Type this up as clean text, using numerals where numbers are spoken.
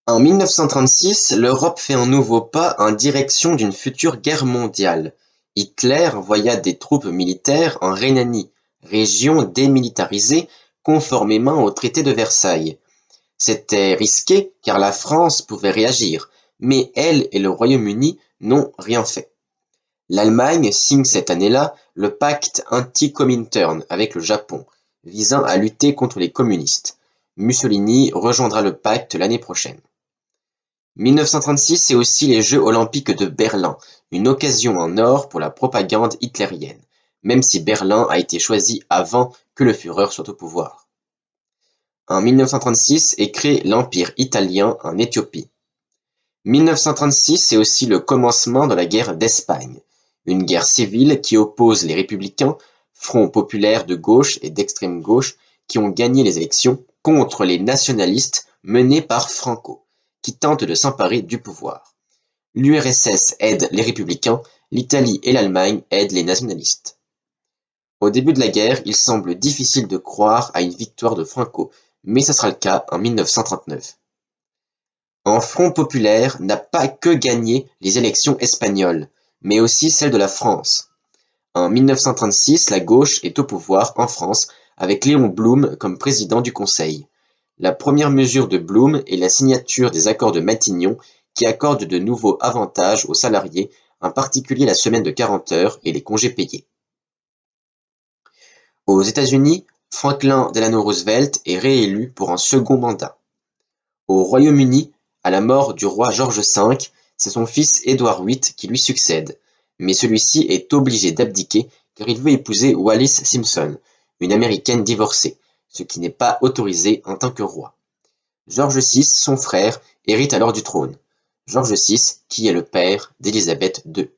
En 1936, l'Europe fait un nouveau pas en direction d'une future guerre mondiale. Hitler envoya des troupes militaires en Rhénanie, région démilitarisée conformément au traité de Versailles. C'était risqué car la France pouvait réagir, mais elle et le Royaume-Uni n'ont rien fait. L'Allemagne signe cette année-là le pacte anti-Comintern avec le Japon, visant à lutter contre les communistes. Mussolini rejoindra le pacte l'année prochaine. 1936, c'est aussi les Jeux olympiques de Berlin, une occasion en or pour la propagande hitlérienne, même si Berlin a été choisi avant que le Führer soit au pouvoir. En 1936 est créé l'Empire italien en Éthiopie. 1936, c'est aussi le commencement de la guerre d'Espagne, une guerre civile qui oppose les républicains, front populaire de gauche et d'extrême gauche, qui ont gagné les élections, contre les nationalistes menés par Franco, qui tentent de s'emparer du pouvoir. L'URSS aide les républicains, l'Italie et l'Allemagne aident les nationalistes. Au début de la guerre, il semble difficile de croire à une victoire de Franco, mais ce sera le cas en 1939. Un front populaire n'a pas que gagné les élections espagnoles, mais aussi celles de la France. En 1936, la gauche est au pouvoir en France avec Léon Blum comme président du Conseil. La première mesure de Blum est la signature des accords de Matignon qui accordent de nouveaux avantages aux salariés, en particulier la semaine de 40 heures et les congés payés. Aux États-Unis, Franklin Delano Roosevelt est réélu pour un second mandat. Au Royaume-Uni, à la mort du roi George V, c'est son fils Édouard VIII qui lui succède, mais celui-ci est obligé d'abdiquer car il veut épouser Wallis Simpson, une américaine divorcée, ce qui n'est pas autorisé en tant que roi. George VI, son frère, hérite alors du trône. George VI, qui est le père d'Élisabeth II.